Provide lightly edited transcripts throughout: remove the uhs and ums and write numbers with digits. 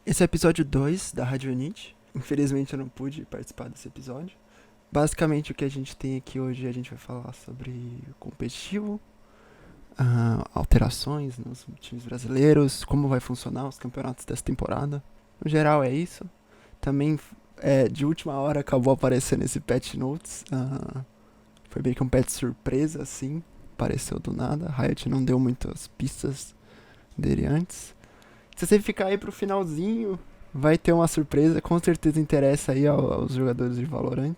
Esse é o episódio 2 da Rádio Unite. Infelizmente eu não pude participar desse episódio. Basicamente o que a gente tem aqui hoje, a gente vai falar sobre o competitivo, alterações nos times brasileiros, como vai funcionar os campeonatos dessa temporada. No geral é isso. Também de última hora acabou aparecendo esse patch notes. Foi meio que um patch surpresa assim, apareceu do nada. A Riot não deu muitas pistas dele antes. Se você ficar aí pro finalzinho, vai ter uma surpresa, com certeza interessa aí aos jogadores de Valorant.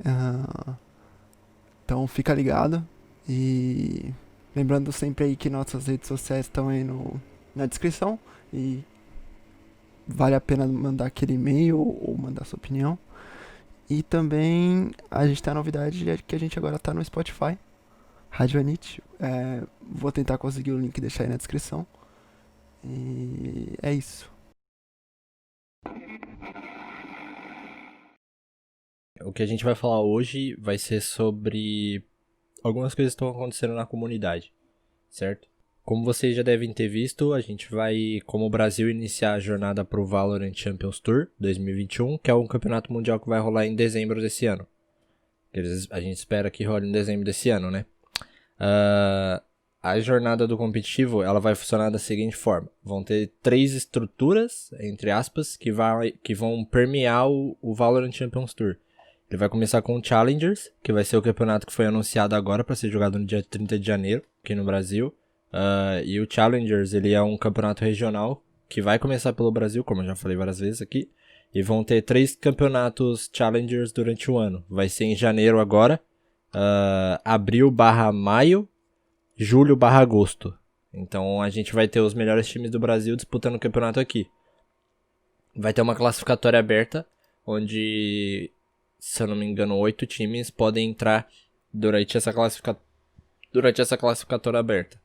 Ah, então fica ligado. E lembrando sempre aí que nossas redes sociais estão aí na descrição. E vale a pena mandar aquele e-mail ou mandar sua opinião. E também a gente tem a novidade de que a gente agora tá no Spotify, Rádio Anit. Vou tentar conseguir o link e deixar aí na descrição. E é isso. O que a gente vai falar hoje vai ser sobre algumas coisas que estão acontecendo na comunidade, certo? Como vocês já devem ter visto, a gente vai, como o Brasil, iniciar a jornada para o Valorant Champions Tour 2021, que é um campeonato mundial que vai rolar em dezembro desse ano. A gente espera que role em dezembro desse ano, né? A jornada do competitivo ela vai funcionar da seguinte forma: vão ter 3 estruturas, entre aspas, que vão permear o Valorant Champions Tour. Ele vai começar com o Challengers, que vai ser o campeonato que foi anunciado agora para ser jogado no dia 30 de janeiro, aqui no Brasil. E o Challengers ele é um campeonato regional que vai começar pelo Brasil, como eu já falei várias vezes aqui. E vão ter 3 campeonatos Challengers durante o ano. Vai ser em janeiro agora, abril/maio, julho/agosto. Então a gente vai ter os melhores times do Brasil disputando o campeonato aqui. Vai ter uma classificatória aberta, onde, se eu não me engano, 8 times podem entrar durante essa classificatória aberta.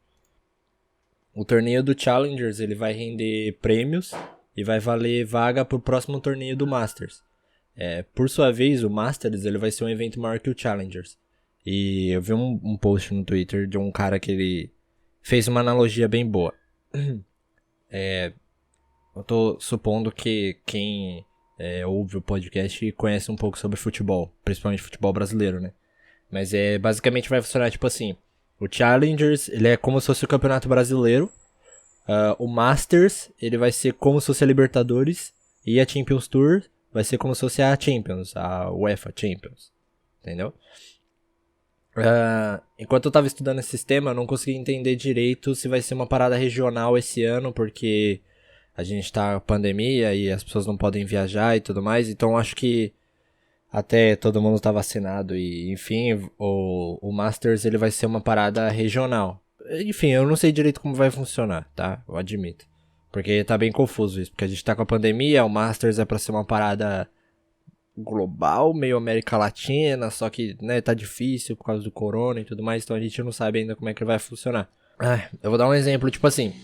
O torneio do Challengers ele vai render prêmios e vai valer vaga para o próximo torneio do Masters. Por sua vez, o Masters ele vai ser um evento maior que o Challengers. E eu vi um post no Twitter de um cara que ele fez uma analogia bem boa. Eu tô supondo que quem ouve o podcast conhece um pouco sobre futebol, principalmente futebol brasileiro, né? Mas basicamente vai funcionar tipo assim: o Challengers ele é como se fosse o Campeonato Brasileiro, o Masters ele vai ser como se fosse a Libertadores, e a Champions Tour vai ser como se fosse a Champions, a UEFA Champions, entendeu? Enquanto eu tava estudando esse sistema, eu não consegui entender direito se vai ser uma parada regional esse ano, porque a gente tá com pandemia e as pessoas não podem viajar e tudo mais, então acho que até todo mundo tá vacinado e, enfim, o Masters ele vai ser uma parada regional. Enfim, eu não sei direito como vai funcionar, tá? Eu admito. Porque tá bem confuso isso, porque a gente tá com a pandemia, o Masters é pra ser uma parada global, meio América Latina, só que, né, tá difícil por causa do corona e tudo mais, então a gente não sabe ainda como é que vai funcionar. Eu vou dar um exemplo, tipo assim,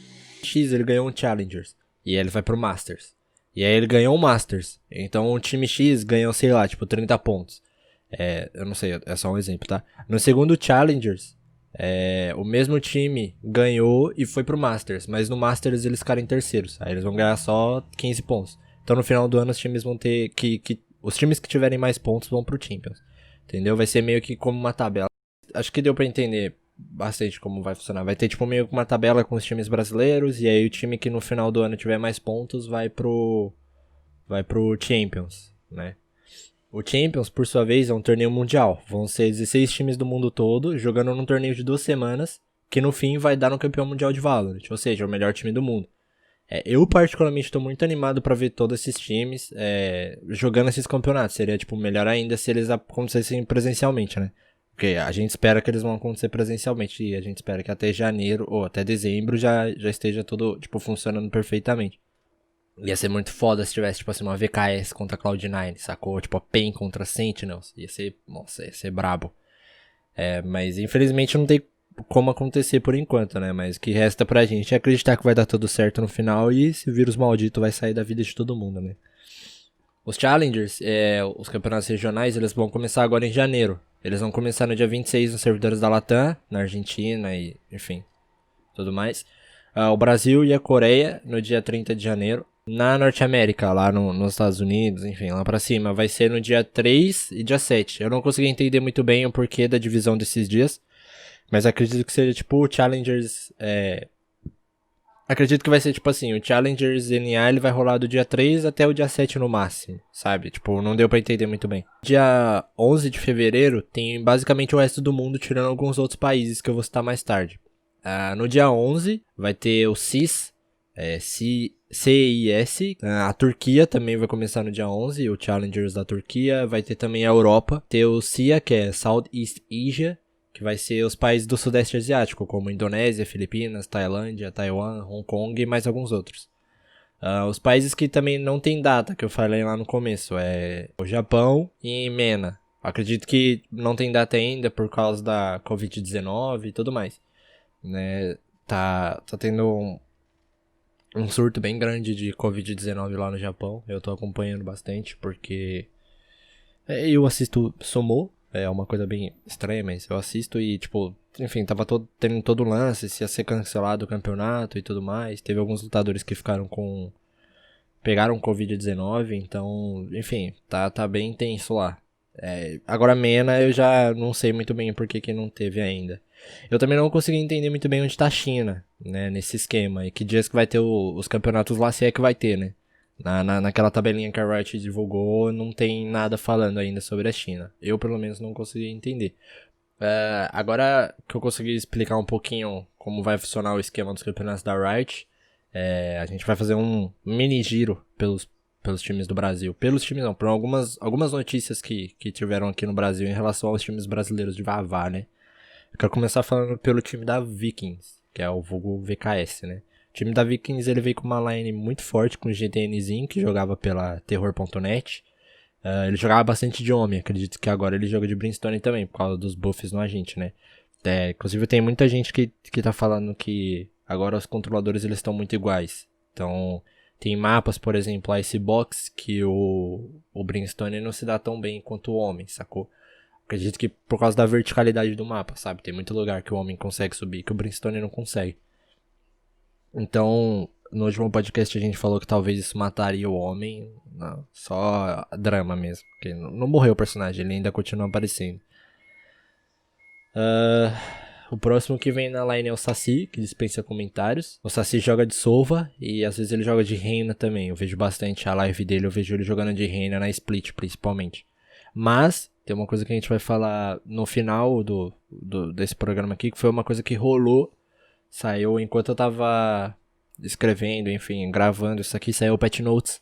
X ele ganhou um Challengers, e aí ele vai pro Masters. E aí ele ganhou um Masters, então o time X ganhou, sei lá, tipo 30 pontos. Eu não sei, é só um exemplo, tá? No segundo Challengers, o mesmo time ganhou e foi pro Masters, mas no Masters eles ficaram em terceiros, aí eles vão ganhar só 15 pontos. Então no final do ano os times vão ter os times que tiverem mais pontos vão pro Champions. Entendeu? Vai ser meio que como uma tabela. Acho que deu pra entender bastante como vai funcionar. Vai ter tipo meio que uma tabela com os times brasileiros, e aí o time que no final do ano tiver mais pontos vai pro Champions, né? O Champions, por sua vez, é um torneio mundial. Vão ser 16 times do mundo todo jogando num torneio de 2 semanas, que no fim vai dar no campeão mundial de Valorant, ou seja, o melhor time do mundo. Eu particularmente estou muito animado para ver todos esses times jogando esses campeonatos. Seria tipo melhor ainda se eles acontecessem presencialmente, né? Porque a gente espera que eles vão acontecer presencialmente e a gente espera que até janeiro ou até dezembro já esteja tudo tipo funcionando perfeitamente. Ia ser muito foda se tivesse tipo assim uma VKS contra Cloud9, sacou? Tipo a PEN contra Sentinels. Nossa, ia ser brabo. Mas infelizmente não tem como acontecer por enquanto, né? Mas o que resta pra gente é acreditar que vai dar tudo certo no final e esse vírus maldito vai sair da vida de todo mundo, né? Os Challengers, os campeonatos regionais, eles vão começar agora em janeiro. Eles vão começar no dia 26 nos servidores da Latam, na Argentina e, enfim, tudo mais. O Brasil e a Coreia no dia 30 de janeiro. na Norte América, lá nos Estados Unidos, enfim, lá pra cima. Vai ser no dia 3 e dia 7. Eu não consegui entender muito bem o porquê da divisão desses dias, mas acredito que seja tipo o Challengers. Acredito que vai ser tipo assim: o Challengers NA ele vai rolar do dia 3 até o dia 7 no máximo, sabe? Tipo, não deu pra entender muito bem. Dia 11 de fevereiro tem basicamente o resto do mundo, tirando alguns outros países que eu vou citar mais tarde. No dia 11 vai ter o CIS, CIS. A Turquia também vai começar no dia 11, o Challengers da Turquia. Vai ter também a Europa, ter o SIA, que é Southeast Asia, que vai ser os países do Sudeste Asiático, como Indonésia, Filipinas, Tailândia, Taiwan, Hong Kong e mais alguns outros. Os países que também não tem data, que eu falei lá no começo, é o Japão e MENA. Acredito que não tem data ainda por causa da Covid-19 e tudo mais. Né? Tá tendo um surto bem grande de Covid-19 lá no Japão. Eu tô acompanhando bastante porque eu assisto Sumo. É uma coisa bem estranha, mas eu assisto e, tipo, enfim, tava tendo todo o lance, se ia ser cancelado o campeonato e tudo mais. Teve alguns lutadores que pegaram Covid-19, então, enfim, tá bem tenso lá. Agora MENA eu já não sei muito bem por que não teve ainda. Eu também não consegui entender muito bem onde tá a China, né, nesse esquema. E que dias que vai ter os campeonatos lá, se é que vai ter, né. Naquela tabelinha que a Riot divulgou, não tem nada falando ainda sobre a China. Eu, pelo menos, não consegui entender. Agora que eu consegui explicar um pouquinho como vai funcionar o esquema dos campeonatos da Riot, a gente vai fazer um mini giro pelos times do Brasil. Pelos times não, por algumas notícias que tiveram aqui no Brasil em relação aos times brasileiros de Vavá, né. Eu quero começar falando pelo time da Vikings, que é o vulgo VKS, né. O time da Vikings ele veio com uma line muito forte com o GTNzinho, que jogava pela Terror.net. Ele jogava bastante de homem, acredito que agora ele joga de Brimstone também, por causa dos buffs no agente, né. Inclusive tem muita gente que tá falando que agora os controladores eles estão muito iguais. Então, tem mapas, por exemplo, a Icebox, que o Brimstone não se dá tão bem quanto o homem, sacou? Acredito que por causa da verticalidade do mapa, sabe? Tem muito lugar que o homem consegue subir que o Brimstone não consegue. Então, no último podcast a gente falou que talvez isso mataria o homem. Não, só drama mesmo. Porque não morreu o personagem, ele ainda continua aparecendo. O próximo que vem na line é o Saci, que dispensa comentários. O Saci joga de Sova e às vezes ele joga de Reina também. Eu vejo bastante a live dele, eu vejo ele jogando de Reina na Split, principalmente. Mas tem uma coisa que a gente vai falar no final desse programa aqui, que foi uma coisa que rolou. Saiu enquanto eu tava escrevendo, enfim, gravando isso aqui, saiu o patch notes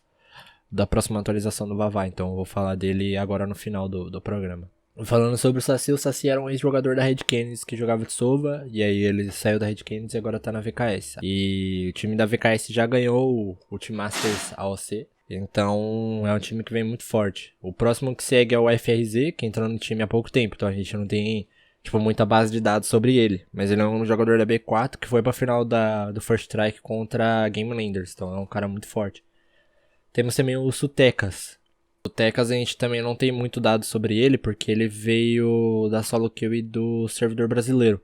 da próxima atualização do Vavá. Então eu vou falar dele agora no final do programa. Falando sobre o Saci era um ex-jogador da Red Canids que jogava de Sova, e aí ele saiu da Red Canids e agora tá na VKS. E o time da VKS já ganhou o Team Masters AOC, então é um time que vem muito forte. O próximo que segue é o FRZ, que entrou no time há pouco tempo, então a gente não tem muita base de dados sobre ele. Mas ele é um jogador da B4 que foi pra final do First Strike contra a Game Landers, então é um cara muito forte. Temos também o Sutecas. O Tecas a gente também não tem muito dado sobre ele, porque ele veio da solo queue do servidor brasileiro.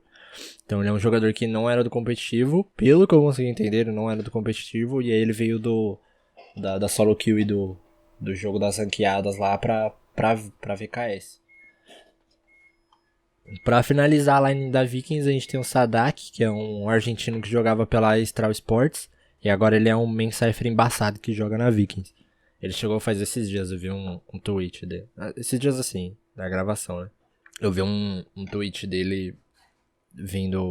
Então ele é um jogador que não era do competitivo, pelo que eu consegui entender, ele não era do competitivo, e aí ele veio da solo queue do jogo das ranqueadas lá pra VKS. Pra finalizar a line da Vikings, a gente tem o Sadak, que é um argentino que jogava pela Astral Sports, e agora ele é um main cypher embaçado que joga na Vikings. Ele chegou faz esses dias, eu vi um tweet dele. Esses dias assim, da gravação, né? Eu vi um tweet dele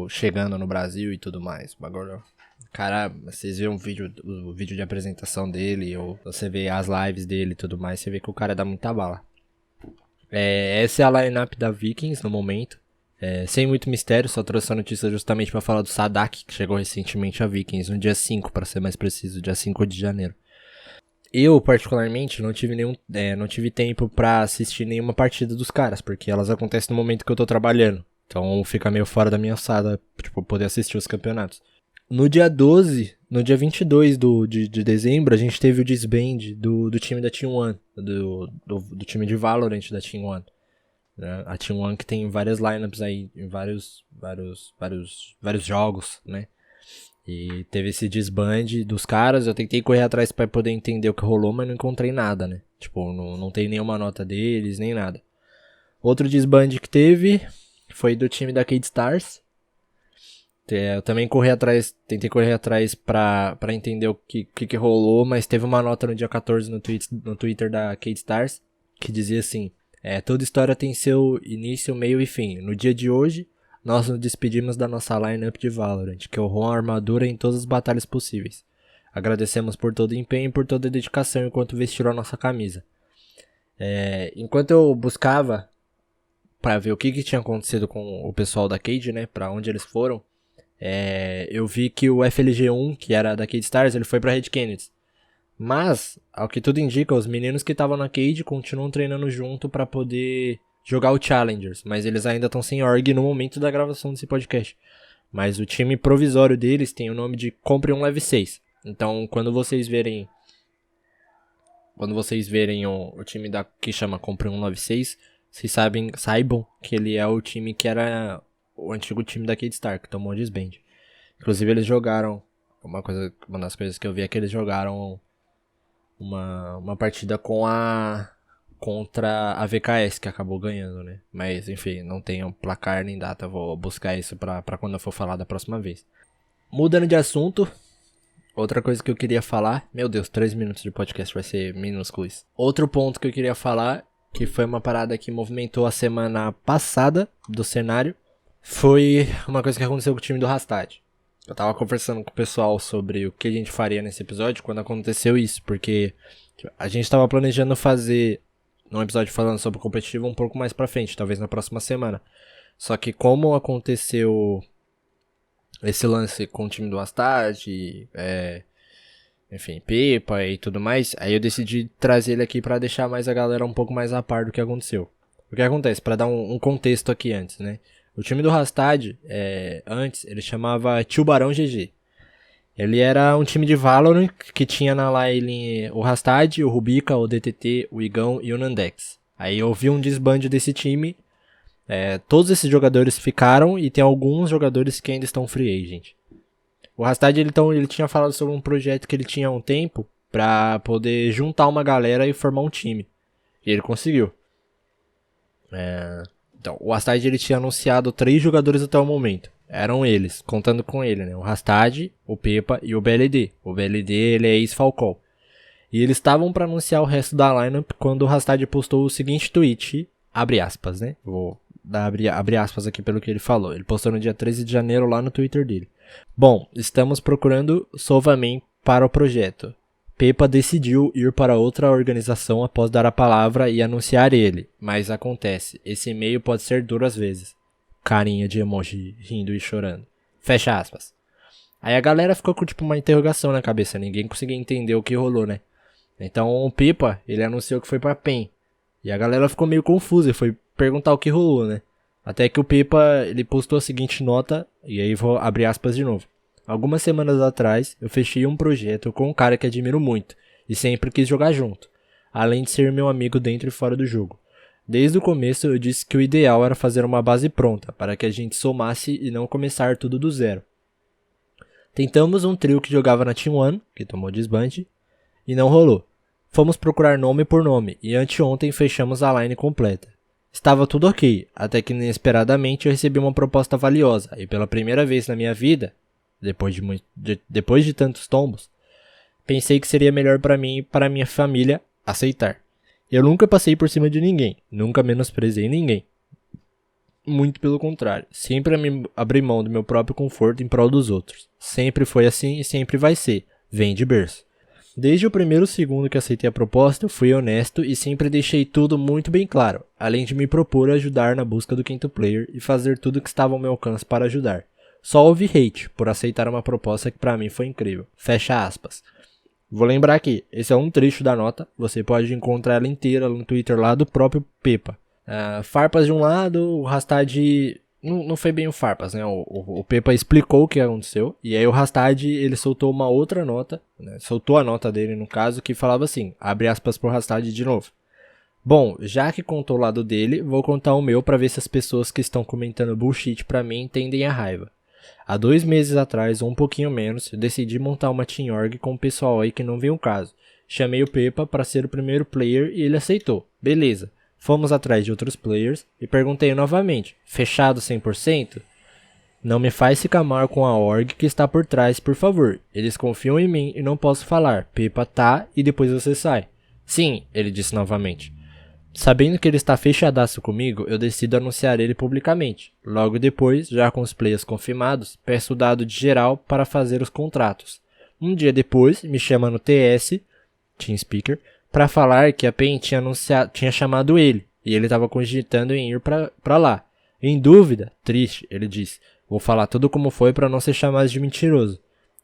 chegando no Brasil e tudo mais. Agora, cara, vocês viram o vídeo de apresentação dele, ou você vê as lives dele e tudo mais, você vê que o cara dá muita bala. Essa é a lineup da Vikings no momento. Sem muito mistério, só trouxe a notícia justamente pra falar do Sadak, que chegou recentemente a Vikings, no dia 5, pra ser mais preciso, dia 5 de janeiro. Eu, particularmente, não tive tempo pra assistir nenhuma partida dos caras, porque elas acontecem no momento que eu tô trabalhando. Então fica meio fora da minha alçada, poder assistir os campeonatos. No dia 12, no dia 22 de dezembro, a gente teve o disband do time da Team One, do time de Valorant da Team One. Né? A Team One que tem várias lineups aí, em vários jogos, né? E teve esse desbande dos caras, eu tentei correr atrás pra poder entender o que rolou, mas não encontrei nada, né? Tipo, não tem nenhuma nota deles, nem nada. Outro desbande que teve foi do time da Cade Stars. Eu também tentei correr atrás pra entender o que rolou, mas teve uma nota no dia 14 no Twitter da Cade Stars, que dizia assim, toda história tem seu início, meio e fim. No dia de hoje, nós nos despedimos da nossa lineup de Valorant, que honrou a armadura em todas as batalhas possíveis. Agradecemos por todo o empenho e por toda a dedicação enquanto vestiram a nossa camisa. Enquanto eu buscava pra ver o que tinha acontecido com o pessoal da Cade, né, pra onde eles foram, eu vi que o FLG1, que era da Cade Stars, ele foi pra Red Canids. Mas, ao que tudo indica, os meninos que estavam na Cade continuam treinando junto pra poder jogar o Challengers, mas eles ainda estão sem org no momento da gravação desse podcast. Mas o time provisório deles tem o nome de Compre um Leve 6. Então, quando vocês verem o time que chama Compre um Leve 6, vocês saibam que ele é o time que era o antigo time da Cade Star, que tomou desband. Inclusive, eles jogaram, uma das coisas que eu vi é que eles jogaram uma partida contra a VKS, que acabou ganhando, né? Mas, enfim, não tem um placar nem data. Vou buscar isso pra quando eu for falar da próxima vez. Mudando de assunto, outra coisa que eu queria falar... Meu Deus, 3 minutos de podcast vai ser minúsculo isso. Outro ponto que eu queria falar, que foi uma parada que movimentou a semana passada do cenário, foi uma coisa que aconteceu com o time do Rastad. Eu tava conversando com o pessoal sobre o que a gente faria nesse episódio quando aconteceu isso, porque a gente tava planejando fazer um episódio falando sobre o competitivo um pouco mais pra frente, talvez na próxima semana. Só que como aconteceu esse lance com o time do Rastad, enfim, Pepa e tudo mais, aí eu decidi trazer ele aqui pra deixar mais a galera um pouco mais a par do que aconteceu. O que acontece? Pra dar um contexto aqui antes, né? O time do Rastad, antes, ele chamava Tubarão GG. Ele era um time de Valorant que tinha na line o Rastad, o Rubica, o DTT, o Igão e o Nandex. Aí houve um desbande desse time. Todos esses jogadores ficaram e tem alguns jogadores que ainda estão free agent. O Rastad ele tinha falado sobre um projeto que ele tinha há um tempo pra poder juntar uma galera e formar um time. E ele conseguiu. Então, o Rastad ele tinha anunciado 3 jogadores até o momento. Eram eles, contando com ele, né? O Rastad, o Pepa e o BLD. O BLD ele é ex-Falcol. E eles estavam pra anunciar o resto da lineup quando o Rastad postou o seguinte tweet, abre aspas, né? Vou abrir aspas aqui pelo que ele falou. Ele postou no dia 13 de janeiro lá no Twitter dele. Bom, estamos procurando Sovaman para o projeto. Pepa decidiu ir para outra organização após dar a palavra e anunciar ele. Mas acontece, esse e-mail pode ser duro às vezes. Carinha de emoji rindo e chorando. Fecha aspas. Aí a galera ficou com tipo uma interrogação na cabeça. Ninguém conseguia entender o que rolou, né? Então o Pepa, ele anunciou que foi pra PEN. E a galera ficou meio confusa e foi perguntar o que rolou, né? Até que o Pepa, ele postou a seguinte nota, e aí vou abrir aspas de novo. Algumas semanas atrás, eu fechei um projeto com um cara que admiro muito, e sempre quis jogar junto, além de ser meu amigo dentro e fora do jogo. Desde o começo eu disse que o ideal era fazer uma base pronta, para que a gente somasse e não começar tudo do zero. Tentamos um trio que jogava na Team One, que tomou desbande, e não rolou. Fomos procurar nome por nome, e anteontem fechamos a line completa. Estava tudo ok, até que inesperadamente eu recebi uma proposta valiosa, e pela primeira vez na minha vida, depois de tantos tombos, pensei que seria melhor para mim e para minha família aceitar. Eu nunca passei por cima de ninguém, nunca menosprezei ninguém. Muito pelo contrário, sempre abri mão do meu próprio conforto em prol dos outros. Sempre foi assim e sempre vai ser, vem de berço. Desde o primeiro segundo que aceitei a proposta, eu fui honesto e sempre deixei tudo muito bem claro, além de me propor a ajudar na busca do quinto player e fazer tudo que estava ao meu alcance para ajudar. Só houve hate por aceitar uma proposta que pra mim foi incrível. Fecha aspas. Vou lembrar aqui, esse é um trecho da nota, você pode encontrar ela inteira no Twitter lá do próprio Pepa. Farpas de um lado, o Rastad... Não foi bem o Farpas, né? O Pepa explicou o que aconteceu. E aí o Rastad, ele soltou uma outra nota, né? Soltou a nota dele, no caso, que falava assim, abre aspas pro Rastad de novo. Bom, já que contou o lado dele, vou contar o meu pra ver se as pessoas que estão comentando bullshit pra mim entendem a raiva. Há 2 meses atrás, ou um pouquinho menos, eu decidi montar uma Team Org com o pessoal aí que não viu o caso. Chamei o Pepa para ser o primeiro player e ele aceitou. Beleza. Fomos atrás de outros players e perguntei novamente, fechado 100%? Não me faz ficar mal com a org que está por trás, por favor. Eles confiam em mim e não posso falar. Pepa tá e depois você sai. Sim, ele disse novamente. Sabendo que ele está fechadaço comigo, eu decido anunciar ele publicamente. Logo depois, já com os players confirmados, peço o dado de geral para fazer os contratos. Um dia depois, me chama no TS, TeamSpeaker, para falar que a PEN tinha chamado ele, e ele estava cogitando em ir para lá. Em dúvida, triste, ele disse, vou falar tudo como foi para não ser chamado de mentiroso.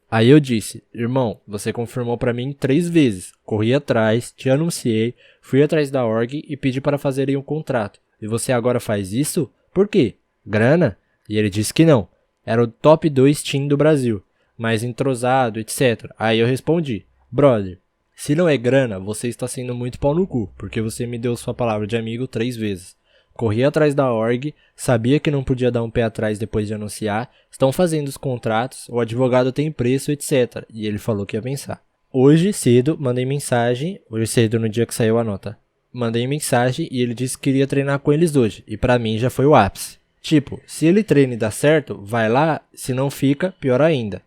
Aí eu disse, irmão, você confirmou pra mim 3 vezes, corri atrás, te anunciei, fui atrás da org e pedi para fazerem um contrato. E você agora faz isso? Por quê? Grana? E ele disse que não. Era o top 2 team do Brasil, mais entrosado, etc. Aí eu respondi, brother, se não é grana, você está sendo muito pau no cu, porque você me deu sua palavra de amigo 3 vezes. Corri atrás da org, sabia que não podia dar um pé atrás depois de anunciar, estão fazendo os contratos, o advogado tem preço, etc. E ele falou que ia pensar. Hoje cedo, mandei mensagem, hoje cedo no dia que saiu a nota. Mandei mensagem e ele disse que queria treinar com eles hoje, e pra mim já foi o ápice. Tipo, se ele treina e dá certo, vai lá, se não fica, pior ainda.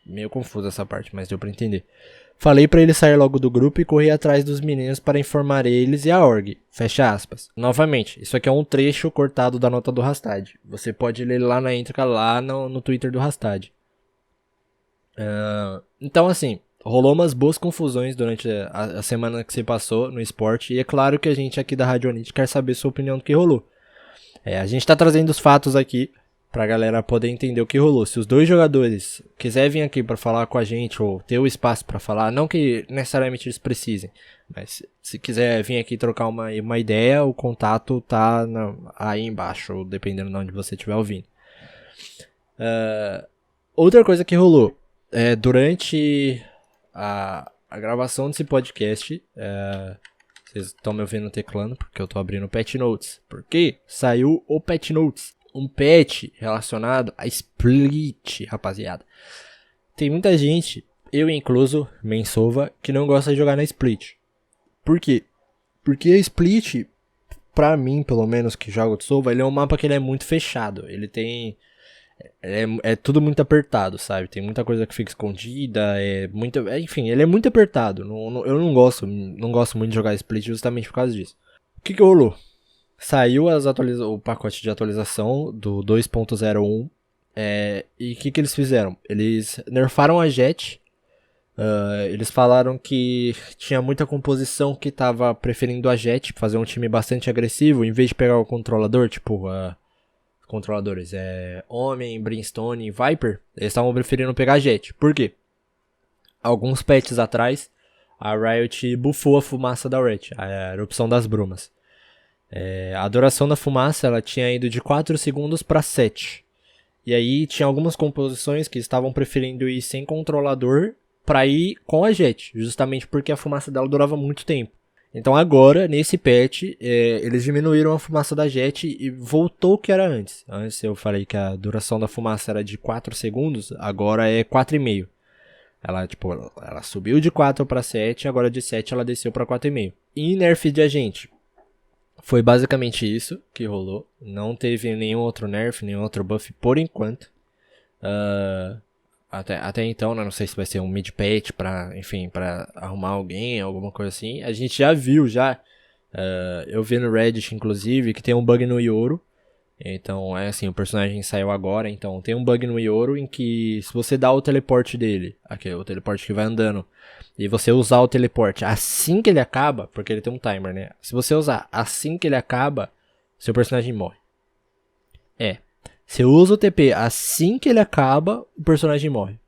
Meio confuso essa parte, mas deu pra entender. Falei pra ele sair logo do grupo e correr atrás dos meninos para informar eles e a org. Fecha aspas. Novamente, isso aqui é um trecho cortado da nota do Rastad. Você pode ler lá na íntegra, lá no Twitter do Rastad. Então assim, rolou umas boas confusões durante a semana que se passou no esporte. E é claro que a gente aqui da Radionite quer saber sua opinião do que rolou. A gente tá trazendo os fatos aqui pra galera poder entender o que rolou. Se os dois jogadores quiserem vir aqui pra falar com a gente ou ter o espaço pra falar, não que necessariamente eles precisem, mas se quiser vir aqui trocar uma ideia, o contato tá aí embaixo, dependendo de onde você estiver ouvindo. Outra coisa que rolou, durante a gravação desse podcast, vocês estão me ouvindo teclando porque eu tô abrindo o Patch Notes. Porque saiu o Patch Notes. Um patch relacionado a Split, rapaziada. Tem muita gente, eu incluso, Mensova, que não gosta de jogar na Split. Por quê? Porque a Split, pra mim, pelo menos, que joga o Sova, ele é um mapa que ele é muito fechado. Ele tem... É tudo muito apertado, sabe? Tem muita coisa que fica escondida, enfim, ele é muito apertado. Eu não gosto muito de jogar Split justamente por causa disso. O que rolou? Saiu o pacote de atualização do 2.01 e o que eles fizeram? Eles nerfaram a Jett, eles falaram que tinha muita composição que estava preferindo a Jett, fazer um time bastante agressivo, em vez de pegar o controlador, tipo, controladores, Homem, Brimstone e Viper, eles estavam preferindo pegar a Jett. Por quê? Alguns patches atrás, a Riot buffou a fumaça da Red, a erupção das brumas. A duração da fumaça ela tinha ido de 4 segundos para 7. E aí tinha algumas composições que estavam preferindo ir sem controlador para ir com a Jett, justamente porque a fumaça dela durava muito tempo. Então agora, nesse patch, eles diminuíram a fumaça da Jett e voltou o que era antes. Antes eu falei que a duração da fumaça era de 4 segundos, agora é 4,5. Ela subiu de 4 para 7, agora de 7 ela desceu para 4,5. E nerf de agente? Foi basicamente isso que rolou. Não teve nenhum outro nerf, nenhum outro buff por enquanto. Até então, né, não sei se vai ser um mid patch pra arrumar alguém, alguma coisa assim. A gente já viu, eu vi no Reddit, inclusive, que tem um bug no Yoro. Então, o personagem saiu agora, então tem um bug no Yoro em que se você dá o teleporte dele, o teleporte que vai andando, e você usar o teleporte assim que ele acaba, porque ele tem um timer, né? Se você usar assim que ele acaba, seu personagem morre. Você usa o TP assim que ele acaba, o personagem morre.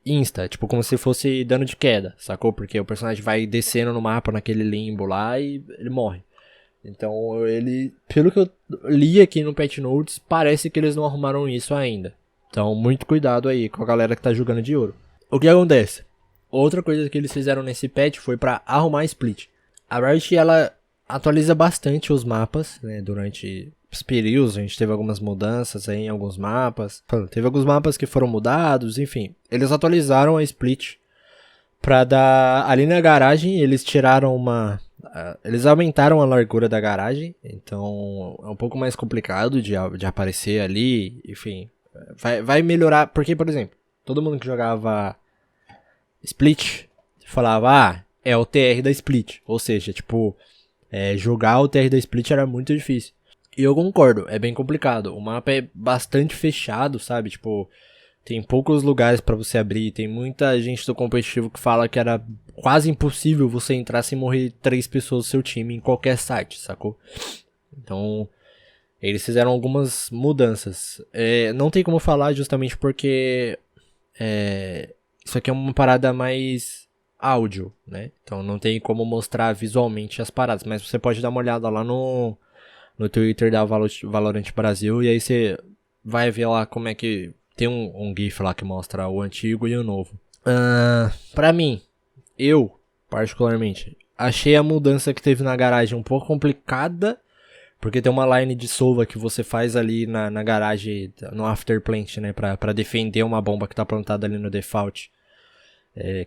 Insta, tipo como se fosse dano de queda, sacou? Porque o personagem vai descendo no mapa naquele limbo lá e ele morre. Então pelo que eu li aqui no Patch Notes, parece que eles não arrumaram isso ainda. Então muito cuidado aí com a galera que tá jogando de ouro. O que acontece? Outra coisa que eles fizeram nesse patch foi pra arrumar split. A Riot ela atualiza bastante os mapas, né, períodos, a gente teve algumas mudanças aí em alguns mapas. Teve alguns mapas que foram mudados, enfim. Eles atualizaram a split pra dar... Ali na garagem, eles tiraram eles aumentaram a largura da garagem, então é um pouco mais complicado de aparecer ali, enfim. Vai melhorar, porque, por exemplo, todo mundo que jogava Split falava, é o TR da Split. Ou seja, tipo, jogar o TR da Split era muito difícil. E eu concordo, é bem complicado. O mapa é bastante fechado, sabe? Tipo, tem poucos lugares pra você abrir. Tem muita gente do competitivo que fala que era quase impossível você entrar sem morrer 3 pessoas do seu time em qualquer site, sacou? Então, eles fizeram algumas mudanças. Não tem como falar justamente porque isso aqui é uma parada mais áudio, né? Então não tem como mostrar visualmente as paradas. Mas você pode dar uma olhada lá no Twitter da Valorant Brasil. E aí você vai ver lá como é que... Tem um GIF lá que mostra o antigo e o novo. Pra mim, eu, particularmente, achei a mudança que teve na garagem um pouco complicada. Porque tem uma line de sova que você faz ali na garagem, no afterplant, né? Pra defender uma bomba que tá plantada ali no default.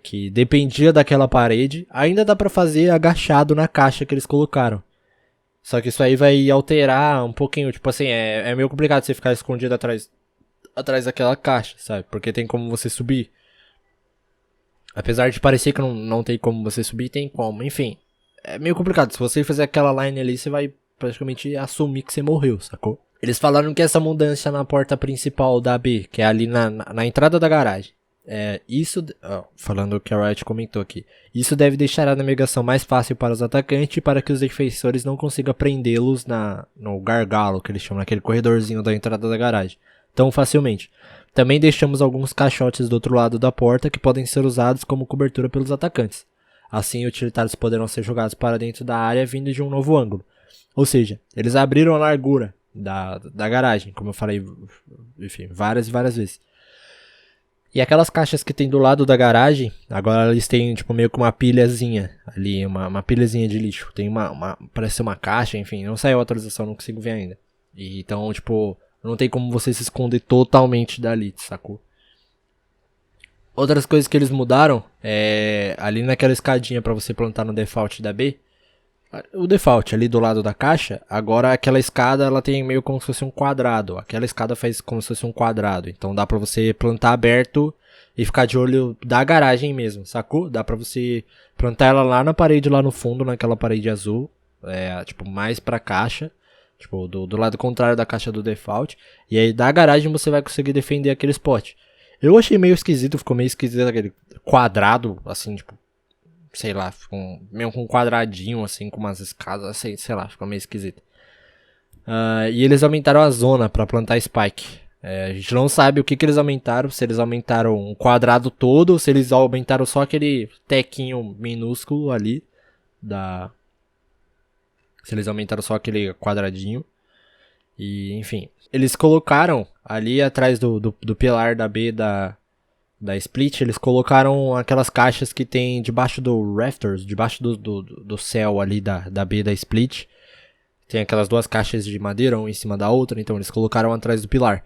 Que dependia daquela parede. Ainda dá pra fazer agachado na caixa que eles colocaram. Só que isso aí vai alterar um pouquinho. Tipo assim, é meio complicado você ficar escondido atrás daquela caixa, sabe? Porque tem como você subir. Apesar de parecer que não tem como você subir, tem como. Enfim, é meio complicado. Se você fizer aquela line ali, você vai praticamente assumir que você morreu, sacou? Eles falaram que essa mudança na porta principal da B, que é ali na entrada da garagem. Falando o que a Riot comentou aqui. Isso deve deixar a navegação mais fácil para os atacantes e para que os defensores não consigam prendê-los no gargalo, que eles chamam, naquele corredorzinho da entrada da garagem, tão facilmente. Também deixamos alguns caixotes do outro lado da porta que podem ser usados como cobertura pelos atacantes. Assim, utilitários poderão ser jogados para dentro da área vindo de um novo ângulo. Ou seja, eles abriram a largura da garagem, como eu falei, enfim, várias e várias vezes. E aquelas caixas que tem do lado da garagem, agora eles têm tipo meio que uma pilhazinha ali, uma pilhazinha de lixo. Tem parece uma caixa, enfim, não saiu a atualização, não consigo ver ainda. E, então, tipo, não tem como você se esconder totalmente dali, sacou? Outras coisas que eles mudaram, ali naquela escadinha pra você plantar no default da B, o default ali do lado da caixa, agora aquela escada ela tem meio como se fosse um quadrado. Aquela escada faz como se fosse um quadrado. Então dá pra você plantar aberto e ficar de olho da garagem mesmo, sacou? Dá pra você plantar ela lá na parede, lá no fundo, naquela parede azul. Tipo, mais pra caixa. Tipo, do lado contrário da caixa do default. E aí da garagem você vai conseguir defender aquele spot. Eu achei meio esquisito, ficou meio esquisito aquele quadrado, assim, tipo, sei lá, meio com um quadradinho, assim, com umas escadas, assim, sei lá, ficou meio esquisito. E eles aumentaram a zona pra plantar spike. A gente não sabe o que eles aumentaram, se eles aumentaram um quadrado todo, ou se eles aumentaram só aquele tequinho minúsculo ali, se eles aumentaram só aquele quadradinho. E, enfim, eles colocaram ali atrás do pilar da B da Split, eles colocaram aquelas caixas que tem debaixo do rafters, debaixo do céu ali da B da Split. Tem aquelas duas caixas de madeira, uma em cima da outra, então eles colocaram atrás do pilar.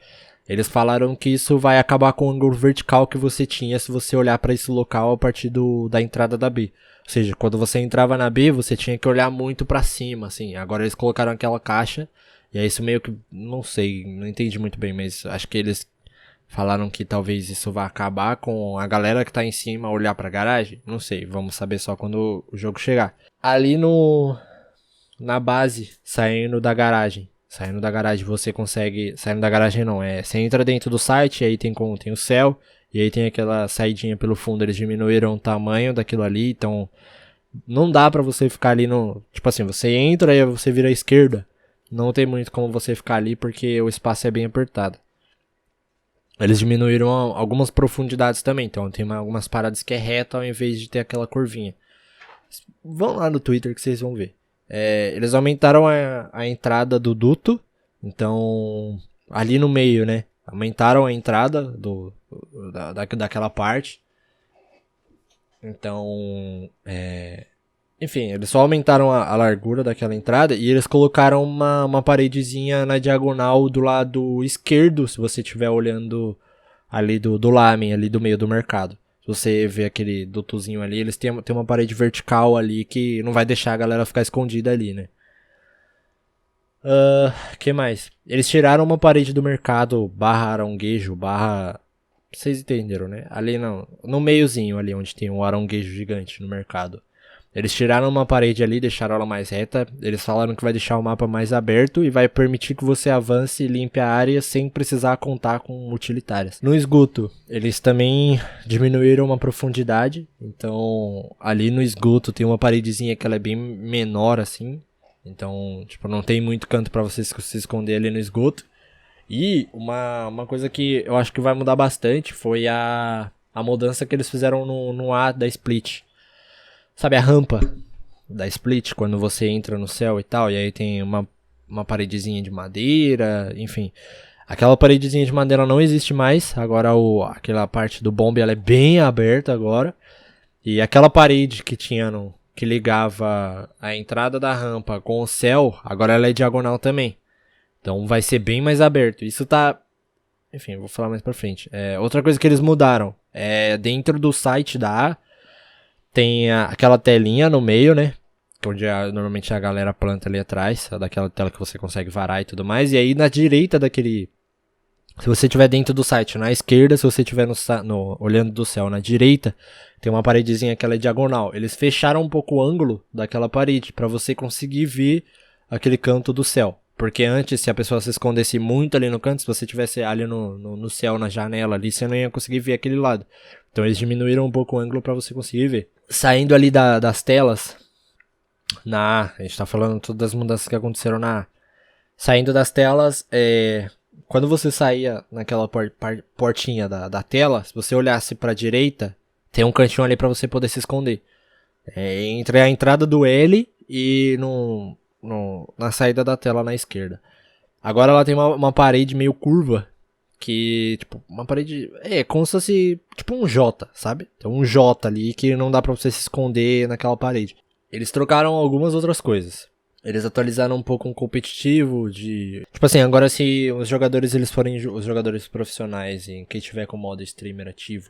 Eles falaram que isso vai acabar com o ângulo vertical que você tinha se você olhar para esse local a partir da entrada da B. Ou seja, quando você entrava na B, você tinha que olhar muito para cima, assim. Agora eles colocaram aquela caixa, e aí isso meio que, não sei, não entendi muito bem, mas acho que eles falaram que talvez isso vá acabar com a galera que tá em cima olhar pra garagem. Não sei, vamos saber só quando o jogo chegar. Ali na base, saindo da garagem você consegue... Saindo da garagem não, você entra dentro do site, aí tem o céu, e aí tem aquela saidinha pelo fundo. Eles diminuíram o tamanho daquilo ali, então não dá pra você ficar ali no... Tipo assim, você entra e você vira à esquerda. Não tem muito como você ficar ali porque o espaço é bem apertado. Eles diminuíram algumas profundidades também, então tem algumas paradas que é reta ao invés de ter aquela curvinha. Vão lá no Twitter que vocês vão ver. Eles aumentaram a entrada do duto, então ali no meio, né? Aumentaram a entrada daquela parte. Então, Enfim, eles só aumentaram a largura daquela entrada e eles colocaram uma paredezinha na diagonal do lado esquerdo, se você estiver olhando ali do lamen, ali do meio do mercado. Se você vê aquele dutozinho ali, eles têm uma parede vertical ali que não vai deixar a galera ficar escondida ali, né? Que mais? Eles tiraram uma parede do mercado barra aronguejo, barra... Vocês entenderam, né? Ali não, no meiozinho ali, onde tem um aronguejo gigante no mercado. Eles tiraram uma parede ali, deixaram ela mais reta. Eles falaram que vai deixar o mapa mais aberto e vai permitir que você avance e limpe a área sem precisar contar com utilitárias. No esgoto, eles também diminuíram uma profundidade. Então, ali no esgoto tem uma paredezinha que ela é bem menor assim. Então, tipo, não tem muito canto pra você se esconder ali no esgoto. E uma coisa que eu acho que vai mudar bastante foi a mudança que eles fizeram no A da Split. Sabe a rampa da Split, quando você entra no céu e tal, e aí tem uma paredezinha de madeira, enfim. Aquela paredezinha de madeira não existe mais, agora aquela parte do bombe ela é bem aberta agora. E aquela parede que tinha que ligava a entrada da rampa com o céu, agora ela é diagonal também. Então vai ser bem mais aberto. Isso tá... Enfim, vou falar mais pra frente. Outra coisa que eles mudaram é dentro do site da A, tem aquela telinha no meio, né? Onde normalmente a galera planta ali atrás. Daquela tela que você consegue varar e tudo mais. E aí na direita daquele... Se você estiver dentro do site, na esquerda, se você estiver olhando do céu, na direita, tem uma paredezinha que ela é diagonal. Eles fecharam um pouco o ângulo daquela parede para você conseguir ver aquele canto do céu. Porque antes, se a pessoa se escondesse muito ali no canto, se você estivesse ali no céu, na janela ali, você não ia conseguir ver aquele lado. Então eles diminuíram um pouco o ângulo para você conseguir ver. Saindo ali das telas, a gente tá falando todas as mudanças que aconteceram na A. Saindo das telas, quando você saía naquela portinha da tela, se você olhasse pra direita, tem um cantinho ali pra você poder se esconder. Entre a entrada do L e na saída da tela na esquerda. Agora ela tem uma parede meio curva, que, tipo, uma parede... como se fosse, tipo, um J, sabe? Tem um J ali que não dá pra você se esconder naquela parede. Eles trocaram algumas outras coisas. Eles atualizaram um pouco um competitivo de... Tipo assim, agora se os jogadores eles forem os jogadores profissionais e quem tiver com modo streamer ativo,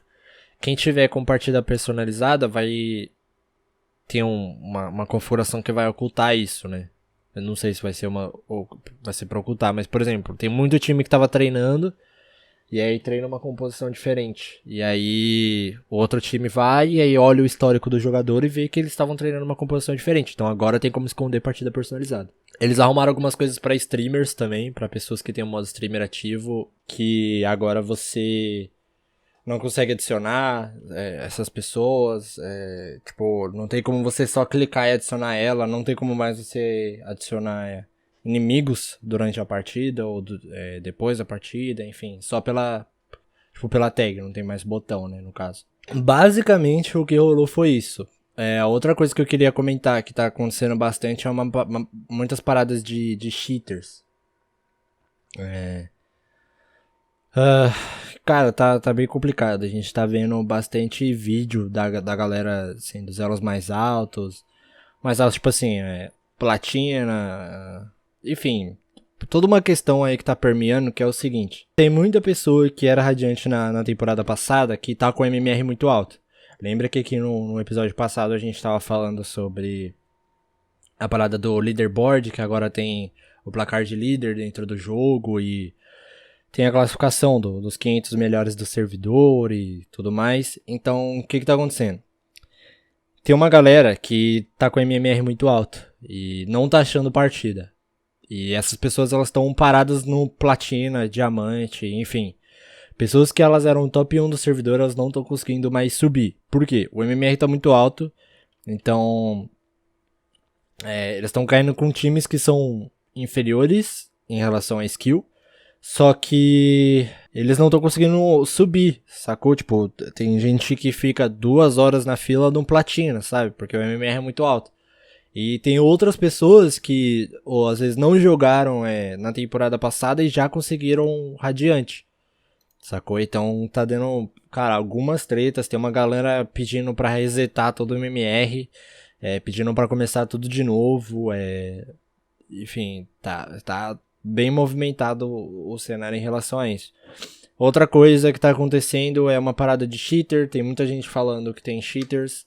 quem tiver com partida personalizada vai ter uma configuração que vai ocultar isso, né? Eu não sei se vai ser vai ser pra ocultar, mas por exemplo, tem muito time que tava treinando e aí treina uma composição diferente. E aí o outro time vai e aí olha o histórico do jogador e vê que eles estavam treinando uma composição diferente. Então agora tem como esconder partida personalizada. Eles arrumaram algumas coisas pra streamers também, pra pessoas que tem um modo streamer ativo, que agora você não consegue adicionar essas pessoas. Tipo, não tem como você só clicar e adicionar ela, não tem como mais você adicionar inimigos durante a partida ou depois da partida, enfim, só pela tag, não tem mais botão, né, no caso. Basicamente o que rolou foi isso. A outra coisa que eu queria comentar que tá acontecendo bastante é muitas paradas de cheaters. Cara, tá bem complicado. A gente tá vendo bastante vídeo da galera assim, dos elos mais altos, tipo assim, platina, enfim, toda uma questão aí que tá permeando, que é o seguinte. Tem muita pessoa que era radiante na temporada passada que tá com MMR muito alto. Lembra que aqui no episódio passado a gente tava falando sobre a parada do leaderboard, que agora tem o placar de líder dentro do jogo e tem a classificação dos 500 melhores do servidor e tudo mais. Então, o que tá acontecendo? Tem uma galera que tá com MMR muito alto e não tá achando partida. E essas pessoas elas estão paradas no platina, diamante, enfim. Pessoas que elas eram top 1 do servidor, elas não estão conseguindo mais subir. Por quê? O MMR tá muito alto, então eles estão caindo com times que são inferiores em relação a skill. Só que eles não estão conseguindo subir, sacou? Tipo, tem gente que fica 2 horas na fila de um platina, sabe? Porque o MMR é muito alto. E tem outras pessoas que, ou às vezes não jogaram na temporada passada e já conseguiram radiante, sacou? Então tá dando, cara, algumas tretas. Tem uma galera pedindo pra resetar todo o MMR. pedindo pra começar tudo de novo, enfim, tá bem movimentado o cenário em relação a isso. Outra coisa que tá acontecendo é uma parada de cheater, tem muita gente falando que tem cheaters.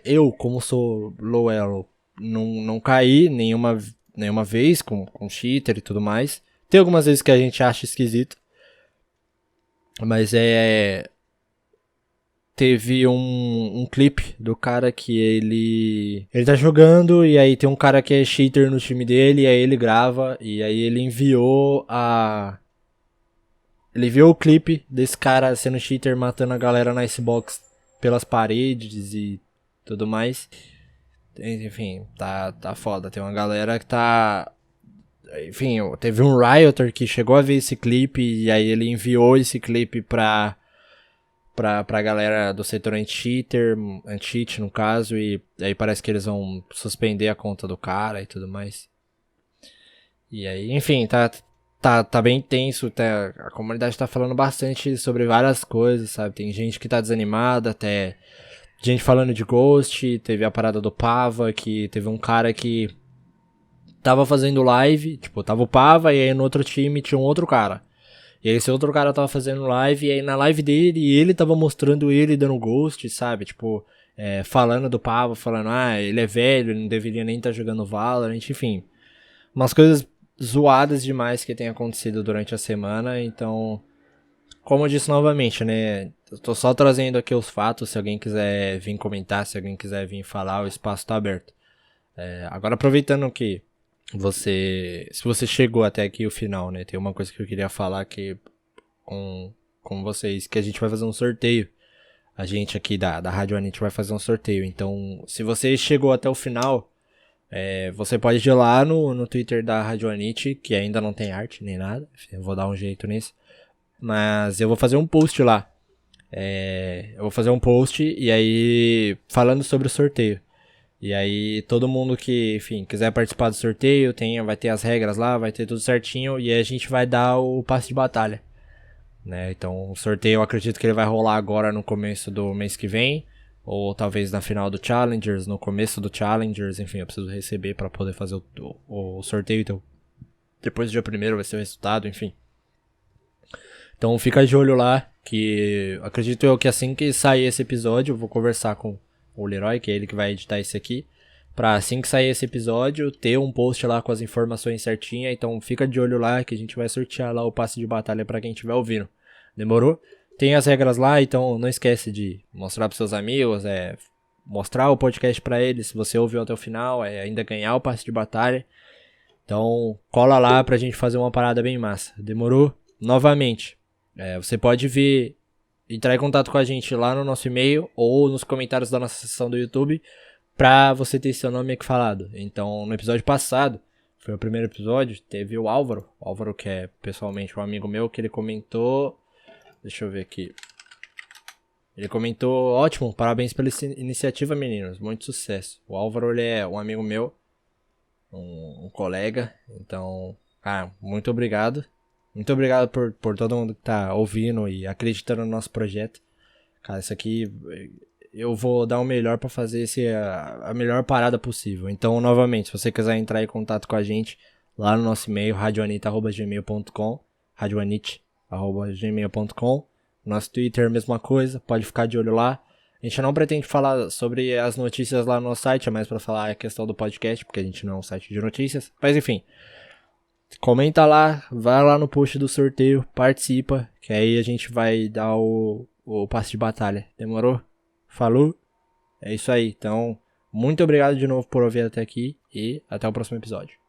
Eu, como sou low elo, não caí nenhuma vez com cheater e tudo mais. Tem algumas vezes que a gente acha esquisito, mas teve um clipe do cara que ele tá jogando e aí tem um cara que é cheater no time dele, e aí ele grava e aí ele enviou o clipe desse cara sendo cheater, matando a galera na Icebox pelas paredes e tudo mais. Enfim, tá foda. Tem uma galera que tá... Enfim, teve um Rioter que chegou a ver esse clipe e aí ele enviou esse clipe pra galera do setor anti-cheat no caso, e aí parece que eles vão suspender a conta do cara e tudo mais. E aí, enfim, tá bem tenso, a comunidade tá falando bastante sobre várias coisas, sabe? Tem gente que tá desanimada, até gente falando de Ghost, teve a parada do Pava, que teve um cara que tava fazendo live, tipo, tava o Pava e aí no outro time tinha um outro cara. E aí esse outro cara tava fazendo live, e aí na live dele, ele tava mostrando ele dando Ghost, sabe? Tipo, falando do Pava, falando, ele é velho, ele não deveria nem estar jogando Valorant, enfim. Umas coisas zoadas demais que tem acontecido durante a semana, então, como eu disse novamente, né, eu tô só trazendo aqui os fatos, se alguém quiser vir comentar, se alguém quiser vir falar, o espaço tá aberto. Agora aproveitando que se você chegou até aqui o final, né, tem uma coisa que eu queria falar aqui com vocês, que a gente vai fazer um sorteio. A gente aqui da Rádio Anit vai fazer um sorteio, então, se você chegou até o final, você pode ir lá no Twitter da Rádio Anit, que ainda não tem arte nem nada, eu vou dar um jeito nisso, mas eu vou fazer um post lá. Eu vou fazer um post e aí falando sobre o sorteio. E aí todo mundo que, enfim, quiser participar do sorteio, vai ter as regras lá, vai ter tudo certinho, e aí a gente vai dar o passe de batalha, né? Então o sorteio eu acredito que ele vai rolar agora no começo do mês que vem, ou talvez na final do Challengers, no começo do Challengers, enfim, eu preciso receber para poder fazer o sorteio, então depois do dia 1º vai ser o resultado, enfim. Então fica de olho lá, que acredito eu que assim que sair esse episódio, eu vou conversar com o Leroy, que é ele que vai editar isso aqui, pra assim que sair esse episódio, ter um post lá com as informações certinhas, então fica de olho lá que a gente vai sortear lá o passe de batalha pra quem estiver ouvindo. Demorou? Tem as regras lá, então não esquece de mostrar pros seus amigos, mostrar o podcast pra eles, se você ouviu até o final, ainda ganhar o passe de batalha. Então cola lá pra gente fazer uma parada bem massa. Demorou? Novamente, você pode entrar em contato com a gente lá no nosso e-mail ou nos comentários da nossa sessão do YouTube pra você ter seu nome aqui falado. Então, no episódio passado, foi o primeiro episódio, teve o Álvaro que é pessoalmente um amigo meu, que ele comentou, deixa eu ver aqui, ele comentou, ótimo, parabéns pela iniciativa, meninos, muito sucesso. O Álvaro, ele é um amigo meu, um colega, então, muito obrigado. Muito obrigado por todo mundo que tá ouvindo e acreditando no nosso projeto. Cara, isso aqui eu vou dar o melhor pra fazer a melhor parada possível. Então, novamente, se você quiser entrar em contato com a gente, lá no nosso e-mail, radioanita@gmail.com, radioanit@gmail.com. Nosso Twitter, mesma coisa, pode ficar de olho lá. A gente não pretende falar sobre as notícias lá no nosso site, é mais pra falar a questão do podcast, porque a gente não é um site de notícias. Mas enfim, comenta lá, vai lá no post do sorteio, participa, que aí a gente vai dar o passe de batalha. Demorou? Falou? É isso aí. Então, muito obrigado de novo por ouvir até aqui e até o próximo episódio.